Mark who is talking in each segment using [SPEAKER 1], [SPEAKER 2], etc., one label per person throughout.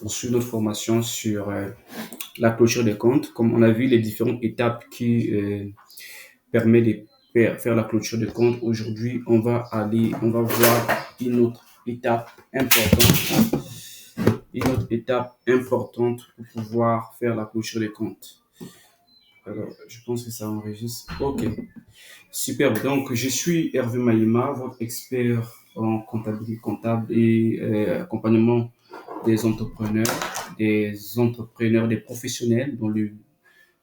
[SPEAKER 1] poursuivre notre formation sur la clôture des comptes. Comme on a vu les différentes étapes qui permettent de faire la clôture des comptes, aujourd'hui, on va voir une autre étape importante pour pouvoir faire la clôture des comptes. Alors, je pense que ça enregistre. OK. Super. Donc, je suis Hervé Maïma, votre expert en comptabilité comptable et accompagnement des entrepreneurs, des professionnels dans le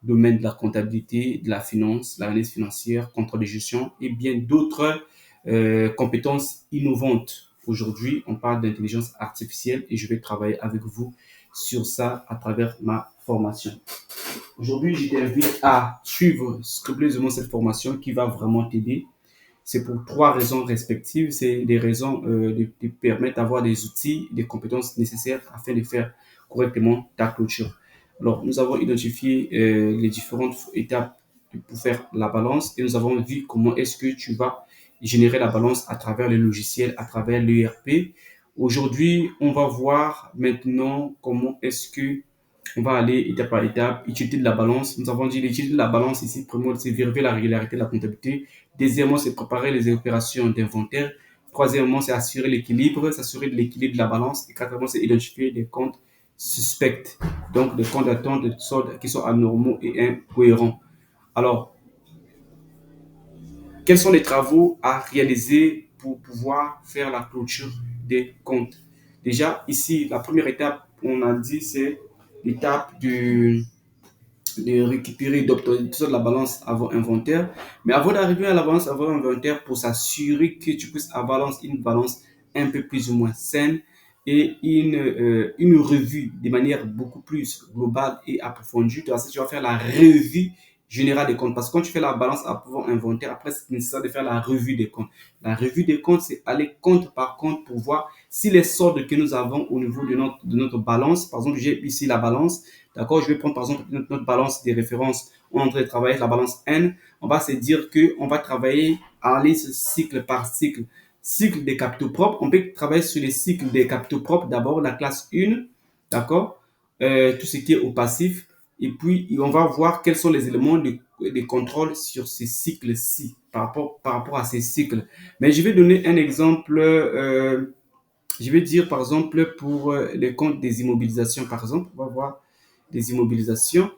[SPEAKER 1] domaine de la comptabilité, de la finance, l'analyse financière, contrôle de gestion et bien d'autres compétences innovantes. Aujourd'hui, on parle d'intelligence artificielle et je vais travailler avec vous sur ça à travers ma formation. Aujourd'hui, je t'invite à suivre scrupuleusement cette formation qui va vraiment t'aider. C'est pour trois raisons respectives. C'est des raisons de permettre d'avoir des outils, des compétences nécessaires afin de faire correctement ta clôture. Alors, nous avons identifié les différentes étapes pour faire la balance et nous avons vu comment est-ce que tu vas générer la balance à travers le logiciel, à travers l'ERP. Aujourd'hui, on va voir maintenant comment est-ce que on va aller étape par étape, utilité de la balance. Nous avons dit l'utilité de la balance ici, premièrement, c'est vérifier la régularité de la comptabilité. Deuxièmement, c'est préparer les opérations d'inventaire. Troisièmement, c'est assurer l'équilibre, s'assurer de l'équilibre de la balance. Et quatrièmement, c'est identifier des comptes suspects, donc des comptes d'attente de soldes qui sont anormaux et incohérents. Alors, quels sont les travaux à réaliser pour pouvoir faire la clôture des comptes? Déjà, ici, la première étape, on a dit, c'est l'étape de récupérer, d'obtenir la balance avant inventaire. Mais avant d'arriver à la balance avant inventaire, pour s'assurer que tu puisses avoir une balance un peu plus ou moins saine et une revue de manière beaucoup plus globale et approfondie, tu vas faire la revue générale des comptes. Parce que quand tu fais la balance avant inventaire, après, c'est nécessaire de faire la revue des comptes. La revue des comptes, c'est aller compte par compte pour voir si les soldes que nous avons au niveau de notre balance, par exemple, j'ai ici la balance. D'accord, je vais prendre par exemple notre balance des références. On est en train de travailler la balance N. On va se dire qu'on va travailler à aller cycle par cycle. Cycle des capitaux propres. On peut travailler sur les cycles des capitaux propres. D'abord, la classe 1. D'accord, tout ce qui est au passif. Et puis, on va voir quels sont les éléments de contrôle sur ces cycles-ci par rapport à ces cycles. Mais je vais donner un exemple. Je vais dire par exemple pour les comptes des immobilisations, par exemple, on va voir des immobilisations.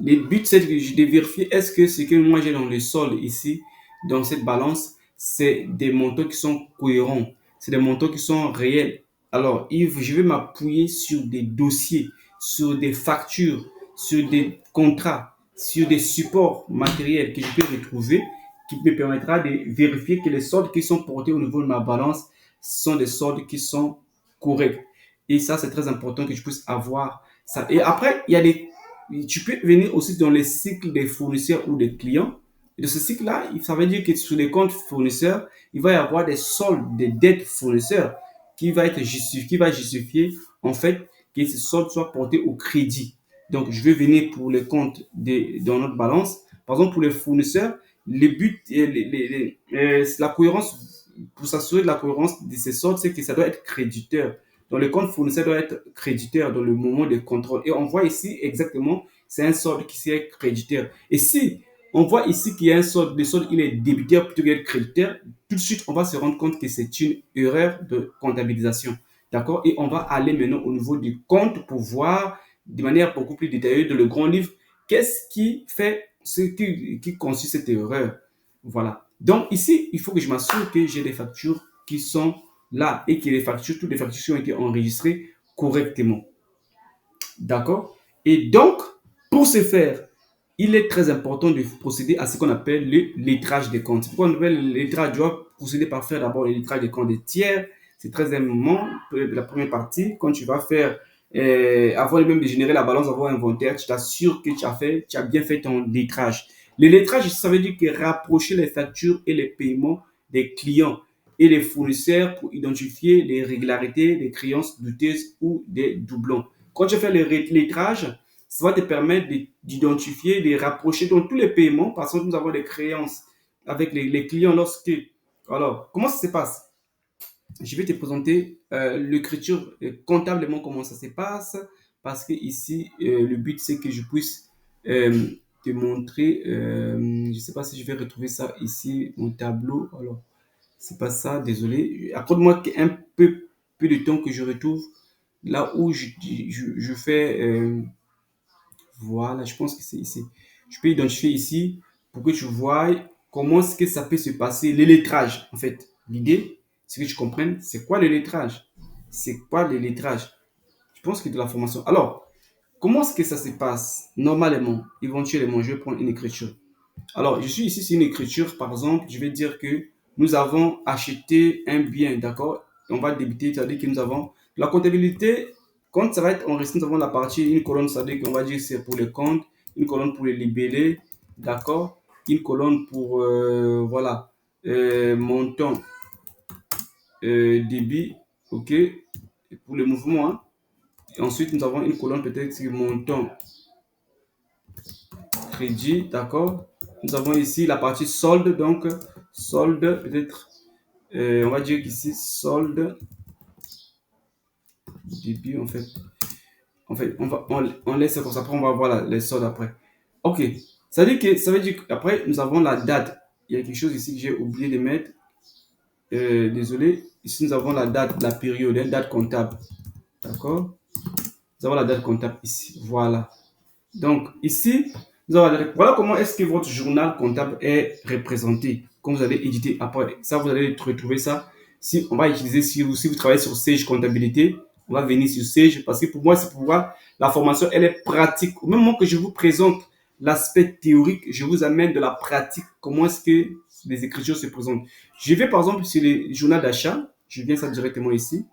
[SPEAKER 1] Le but, c'est de vérifier est-ce que ce que moi j'ai dans le sol ici, dans cette balance, c'est des montants qui sont cohérents, c'est des montants qui sont réels. Alors, je vais m'appuyer sur des dossiers, sur des factures, sur des contrats, sur des supports matériels que je peux retrouver, qui me permettra de vérifier que les soldes qui sont portés au niveau de ma balance sont des soldes qui sont corrects. Et ça, c'est très important que je puisse avoir ça. Et après, tu peux venir aussi dans les cycles des fournisseurs ou des clients. Et de ce cycle-là, ça veut dire que sur les comptes fournisseurs, il va y avoir des soldes, des dettes fournisseurs qui va justifier en fait que ces soldes soient portés au crédit. Donc, je vais venir pour les comptes dans notre balance. Par exemple, pour les fournisseurs, le but, la cohérence, pour s'assurer de la cohérence de ces soldes, c'est que ça doit être créditeur. Donc, le compte fournisseur doit être créditeur dans le moment de contrôle. Et on voit ici exactement, c'est un solde qui est créditeur. Et si on voit ici qu'il y a un solde, le solde il est débiteur plutôt que créditeur, tout de suite, on va se rendre compte que c'est une erreur de comptabilisation. D'accord? Et on va aller maintenant au niveau du compte pour voir de manière beaucoup plus détaillée dans le grand livre qu'est-ce qui fait qui constitue cette erreur. Voilà. Donc ici, il faut que je m'assure que j'ai des factures qui sont là et que toutes les factures ont été enregistrées correctement. D'accord? Et donc, pour ce faire, il est très important de procéder à ce qu'on appelle le lettrage des comptes. Pourquoi on appelle le lettrage? Tu dois procéder par faire d'abord le lettrage des comptes des tiers. C'est très important. La première partie, quand tu vas faire, avant même de générer la balance, avoir un inventaire, tu t'assures que tu as bien fait ton lettrage. Le lettrage, ça veut dire que rapprocher les factures et les paiements des clients et les fournisseurs pour identifier les régularités, des créances douteuses ou des doublons. Quand tu fais le lettrage, ça va te permettre d'identifier, de rapprocher donc tous les paiements parce que nous avons des créances avec les clients lorsque. Alors, comment ça se passe? je vais te présenter l'écriture comptablement comment ça se passe parce que ici le but c'est que je puisse euh, te montrer je ne sais pas si je vais retrouver ça ici mon tableau alors c'est pas ça désolé accorde-moi un peu de temps que je retrouve là où je fais voilà je pense que c'est ici je peux identifier ici pour que tu vois comment est-ce que ça peut se passer le lettrage en fait l'idée c'est que tu comprennes c'est quoi le lettrage c'est quoi le lettrage je pense que de la formation alors comment est-ce que ça se passe normalement éventuellement je vais prendre une écriture alors, je suis ici sur une écriture, par exemple, je vais dire que nous avons acheté un bien, d'accord? On va débiter, c'est-à-dire que nous avons la comptabilité, quand ça va être enregistré, nous avons la partie, une colonne, c'est-à-dire qu'on va dire que c'est pour les comptes, une colonne pour les libellés, d'accord? Une colonne pour, voilà, montant, débit, ok? Et pour le mouvement, hein. Et ensuite, nous avons une colonne peut-être sur montant, crédit, d'accord? Nous avons ici la partie solde, donc solde peut-être, on va dire qu'ici solde, début en fait, on laisse comme ça, après on va voir les soldes après. Ok, ça veut dire qu'après nous avons la date. Il y a quelque chose ici que j'ai oublié de mettre, désolé. Ici nous avons la date, la période, une date comptable, d'accord? Nous avons la date comptable ici, voilà. Donc, ici, voilà comment est-ce que votre journal comptable est représenté quand vous allez éditer après. Ça, vous allez retrouver ça. Si on va utiliser, si vous travaillez sur Sage Comptabilité, on va venir sur Sage parce que pour moi, c'est pour voir la formation, elle est pratique. Au même moment que je vous présente l'aspect théorique, je vous amène de la pratique. Comment est-ce que les écritures se présentent. Je vais par exemple sur les journaux d'achat. Je viens ça directement ici.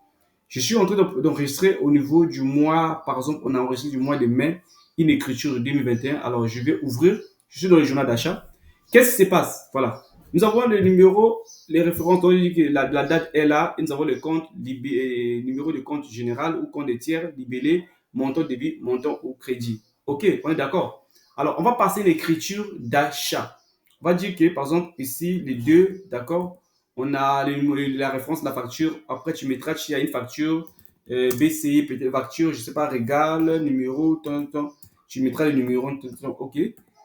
[SPEAKER 1] Je suis en train d'enregistrer au niveau du mois, par exemple, on a enregistré du mois de mai, une écriture de 2021. Alors, je vais ouvrir, je suis dans le journal d'achat. Qu'est-ce qui se passe? Voilà. Nous avons le numéro, les références, on dit que la date est là, et nous avons le compte, numéro de compte général ou compte de tiers, libellé, montant débit, montant au crédit. OK, on est d'accord. Alors, on va passer l'écriture d'achat. On va dire que, par exemple, ici, les deux, d'accord, on a la référence de la facture. Après, tu mettras s'il y a une facture BCI, peut-être facture, je ne sais pas, régal, numéro, tant, tant. Tu mettras le numéro, tant, tant, OK.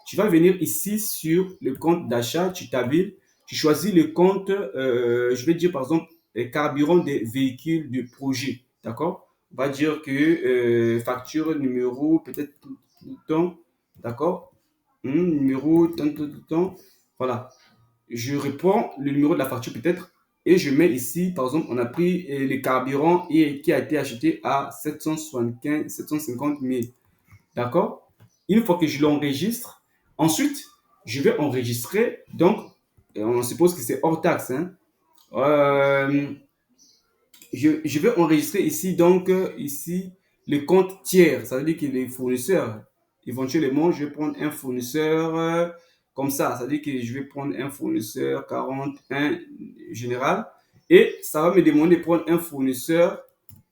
[SPEAKER 1] Tu vas venir ici sur le compte d'achat, tu t'habilles, tu choisis le compte, je vais dire par exemple, carburant des véhicules de projet. D'accord? On va dire que facture, numéro, peut-être tout le temps. D'accord? Numéro, tant, tant, tant, tant. Voilà, je réponds le numéro de la facture peut-être et je mets ici, par exemple, on a pris le carburant et qui a été acheté à 775, 750 000. D'accord? Une fois que je l'enregistre, ensuite, je vais enregistrer. Donc, on suppose que c'est hors taxe. Hein. Euh, je vais enregistrer ici, donc, ici, le compte tiers. Ça veut dire que les fournisseurs, éventuellement, je vais prendre un fournisseur comme ça. Ça veut dire que je vais prendre un fournisseur 41 général. Et ça va me demander de prendre un fournisseur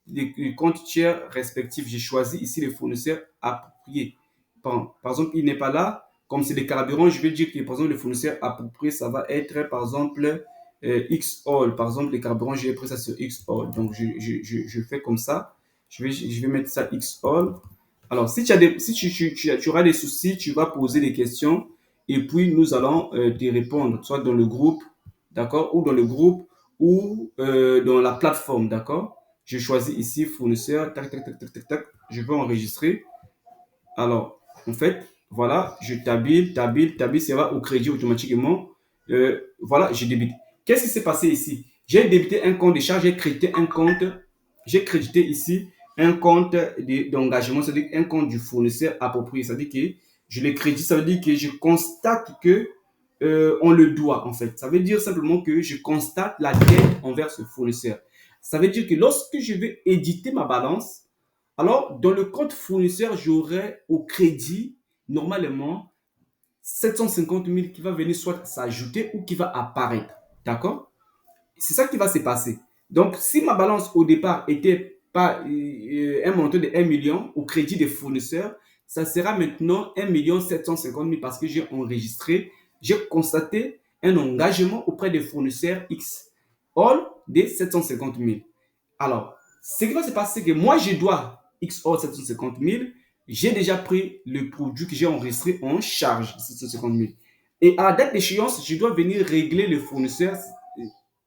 [SPEAKER 1] des comptes tiers respectifs. J'ai choisi ici le fournisseur approprié. Par exemple, il n'est pas là. Comme c'est des carburants, je vais dire que par exemple, le fournisseur approprié, ça va être par exemple X-All. Par exemple, les carburants, j'ai pris ça sur X-All. Donc, je fais comme ça. Je vais mettre ça X-All. Alors, si tu auras des soucis, tu vas poser des questions et puis nous allons te répondre, soit dans le groupe, d'accord, ou dans le groupe ou dans la plateforme, d'accord. Je choisis ici fournisseur, tac, tac, tac, tac, tac, tac. Je vais enregistrer. Alors, en fait, voilà, je t'habille, ça va au crédit automatiquement. Voilà, je débite. Qu'est-ce qui s'est passé ici? J'ai débité un compte de charge, j'ai crédité ici un compte d'engagement, c'est-à-dire un compte du fournisseur approprié. C'est-à-dire que je le crédite, ça veut dire que je constate que on le doit en fait. Ça veut dire simplement que je constate la dette envers ce fournisseur. Ça veut dire que lorsque je vais éditer ma balance, alors dans le compte fournisseur, j'aurai au crédit normalement 750 000 qui va venir soit s'ajouter ou qui va apparaître. D'accord? C'est ça qui va se passer. Donc, si ma balance au départ était pas un montant de 1 million au crédit des fournisseurs, ça sera maintenant 1 750 000 parce que j'ai enregistré, j'ai constaté un engagement auprès des fournisseurs X. Or, de 750 000. Alors, ce qui va se passer, c'est que moi, je dois XOR 750 000. J'ai déjà pris le produit que j'ai enregistré en charge, 750 000. Et à la date d'échéance, je dois venir régler le fournisseur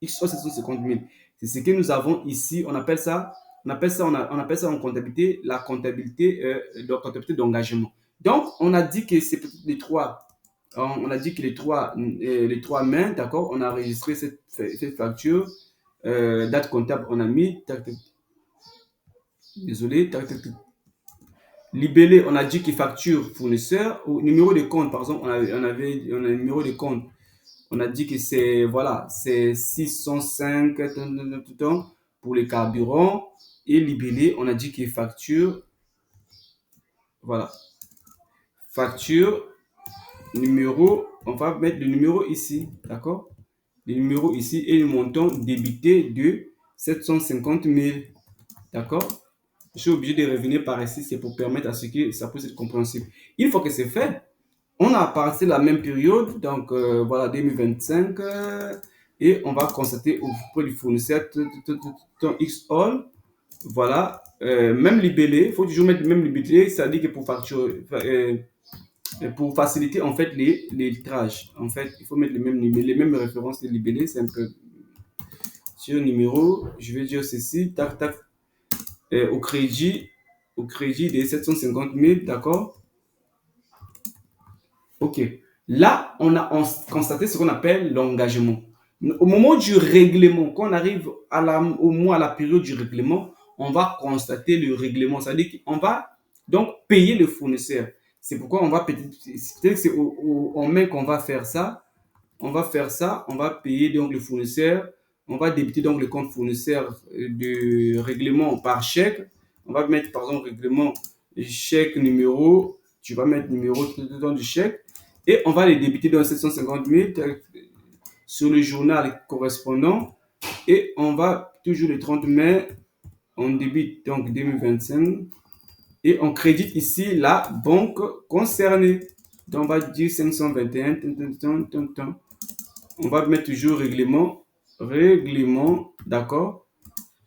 [SPEAKER 1] XOR 750 000. C'est ce que nous avons ici. On appelle ça en comptabilité la comptabilité d'engagement. Donc, on a dit que c'est les trois. On a dit que les trois mains, d'accord, on a enregistré cette facture. Date comptable, on a mis. Désolé. Libellé, on a dit que facture fournisseur. Ou numéro de compte, par exemple, on a un numéro de compte. On a dit que c'est 605 pour les carburants. Et libellé, on a dit que facture, voilà, facture, numéro, on va mettre le numéro ici, d'accord? Le numéro ici et le montant débité de 750 000, d'accord? Je suis obligé de revenir par ici, c'est pour permettre à ce que ça puisse être compréhensible. Une fois que c'est fait, on a passé la même période, donc voilà, 2025, et on va constater auprès du fournisseur XAll, voilà, même libellé, il faut toujours mettre le même libellé, c'est-à-dire que pour faciliter en fait les litrages, en fait, il faut mettre les mêmes références de libellé, c'est un peu sur numéro, je vais dire ceci, tac, tac, au crédit des 750 000, d'accord? Ok. Là, on a constaté ce qu'on appelle l'engagement. Au moment du règlement, quand on arrive au mois, à la période du règlement, on va constater le règlement. C'est-à-dire qu'on va donc payer le fournisseur. C'est pourquoi on va peut-être que c'est en mai qu'on va faire ça. On va faire ça, on va payer donc le fournisseur, on va débiter donc le compte fournisseur de règlement par chèque. On va mettre par exemple règlement chèque numéro, tu vas mettre numéro du chèque et on va les débiter dans 750 000 sur le journal correspondant et on va toujours le 30 mai, on débite donc 2025 et on crédite ici la banque concernée. Donc on va dire 521, on va mettre toujours règlement, d'accord,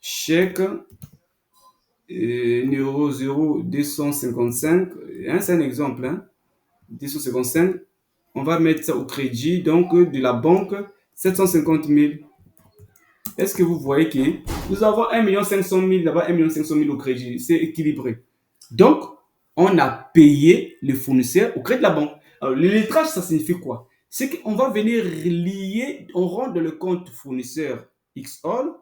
[SPEAKER 1] chèque numéro 0255, hein, c'est un exemple, hein, 255, on va mettre ça au crédit, donc de la banque, 750 000. Est-ce que vous voyez que nous avons 1 500 000 là-bas, 1 500 000 au crédit, c'est équilibré. Donc, on a payé le fournisseur au crédit de la banque. Alors, le lettrage, ça signifie quoi? C'est qu'on va venir lier, on rentre dans le compte fournisseur XAll,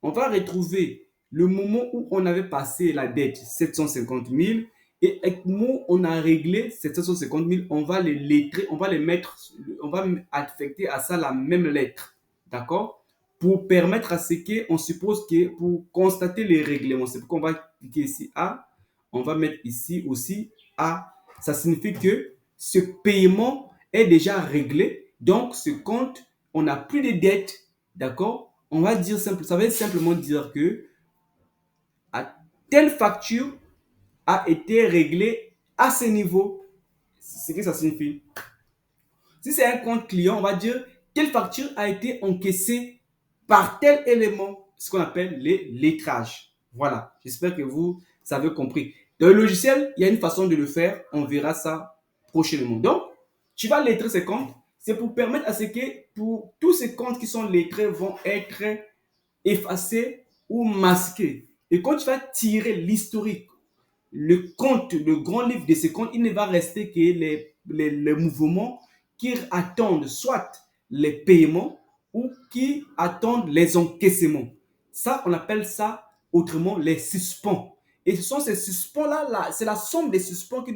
[SPEAKER 1] on va retrouver le moment où on avait passé la dette 750 000 et avec moment où on a réglé 750 000, on va les lettrer, on va les mettre, on va affecter à ça la même lettre, d'accord? Pour permettre à ce qu'on suppose que pour constater les règlements, c'est pourquoi on va cliquer ici A, on va mettre ici aussi A. Ça signifie que ce paiement est déjà réglé. Donc, ce compte, on n'a plus de dettes. D'accord? On va dire simple, ça veut simplement dire que telle facture a été réglée à ce niveau. C'est ce que ça signifie. Si c'est un compte client, on va dire telle facture a été encaissée par tel élément, ce qu'on appelle les lettrages. Voilà, j'espère que vous avez compris. Dans le logiciel, il y a une façon de le faire, on verra ça prochainement. Donc, tu vas lettrer ces comptes, c'est pour permettre à ce que pour tous ces comptes qui sont lettrés vont être effacés ou masqués. Et quand tu vas tirer l'historique, le compte, le grand livre de ces comptes, il ne va rester que les mouvements qui attendent soit les paiements ou qui attendent les encaissements. Ça, on appelle ça autrement les suspens. Et ce sont ces suspens-là, c'est la somme des suspens qui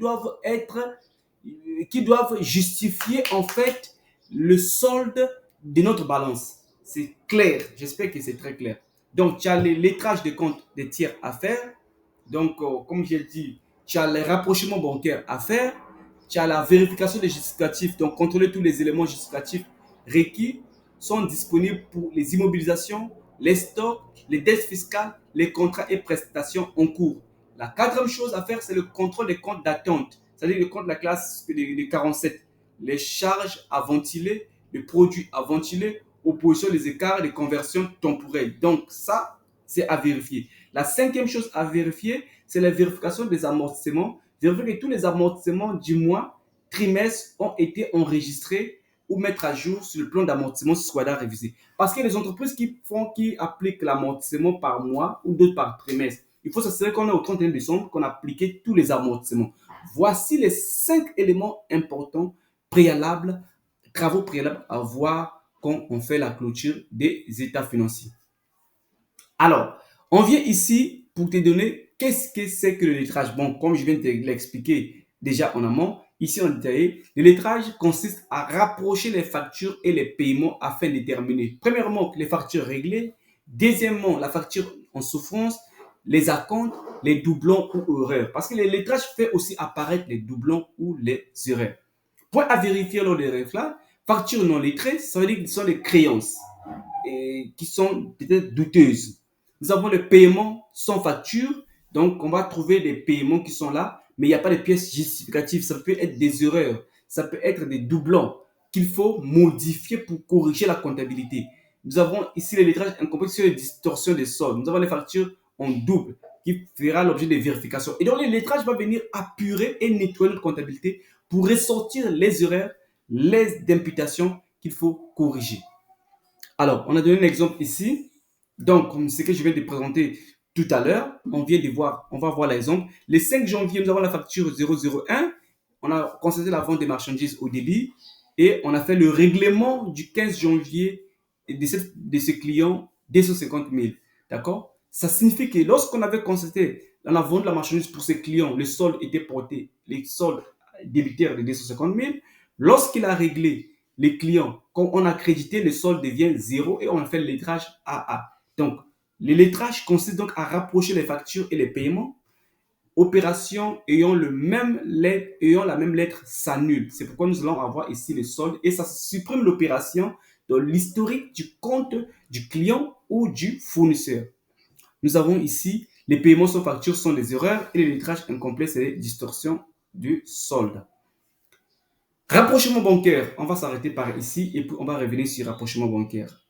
[SPEAKER 1] doivent justifier en fait le solde de notre balance. C'est clair, j'espère que c'est très clair. Donc, tu as les lettrages de comptes des tiers à faire. Donc, comme j'ai dit, tu as les rapprochements bancaires à faire, tu as la vérification des justificatifs, donc contrôler tous les éléments justificatifs requis sont disponibles pour les immobilisations, les stocks, les dettes fiscales, les contrats et prestations en cours. La quatrième chose à faire, c'est le contrôle des comptes d'attente, c'est-à-dire le compte de la classe de 47, les charges à ventiler, les produits à ventiler, opposition des écarts de conversion temporelle. Donc, ça, c'est à vérifier. La cinquième chose à vérifier, c'est la vérification des amortissements. Vérifier que tous les amortissements du mois, trimestre ont été enregistrés ou mettre à jour sur le plan d'amortissement soit révisé. Parce qu'il y a des entreprises qui appliquent l'amortissement par mois ou d'autres par trimestre. Il faut s'assurer qu'on est au 31 décembre, qu'on a appliqué tous les amortissements. Voici les 5 éléments importants préalables, travaux préalables à voir quand on fait la clôture des états financiers. Alors, on vient ici pour te donner qu'est-ce que c'est que le lettrage. Bon, comme je viens de te l'expliquer déjà en amont, ici en détaillé, le lettrage consiste à rapprocher les factures et les paiements afin de déterminer, premièrement, les factures réglées, deuxièmement, la facture en souffrance, les acomptes, les doublons ou erreurs. Parce que le lettrage fait aussi apparaître les doublons ou les erreurs. Point à vérifier lors des règles, factures non lettrées, ça veut dire que ce sont des créances qui sont peut-être douteuses. Nous avons le paiement sans facture. Donc, on va trouver des paiements qui sont là, mais il n'y a pas de pièces justificatives. Ça peut être des erreurs, ça peut être des doublons qu'il faut modifier pour corriger la comptabilité. Nous avons ici les lettrages incompris sur les distorsions des soldes. Nous avons les factures en double qui fera l'objet de vérifications. Et donc, le lettrage va venir apurer et nettoyer notre comptabilité pour ressortir les erreurs, les imputations qu'il faut corriger. Alors, on a donné un exemple ici. Donc, comme ce que je viens de présenter tout à l'heure, on va voir l'exemple. Le 5 janvier, nous avons la facture 001. On a constaté la vente des marchandises au débit et on a fait le règlement du 15 janvier de ce client 250 000. D'accord? Ça signifie que lorsqu'on avait constaté dans la vente de la marchandise pour ce client, le solde était porté, les soldes débitaires de 250 000. Lorsqu'il a réglé les clients, quand on a crédité, le solde devient 0 et on a fait le lettrage AA. Donc, le lettrage consiste donc à rapprocher les factures et les paiements. Opération ayant la même lettre s'annule. C'est pourquoi nous allons avoir ici le solde et ça supprime l'opération dans l'historique du compte du client ou du fournisseur. Nous avons ici les paiements sans facture sont des erreurs et le lettrage incomplet, c'est les distorsions du solde. Rapprochement bancaire, on va s'arrêter par ici et puis on va revenir sur rapprochement bancaire.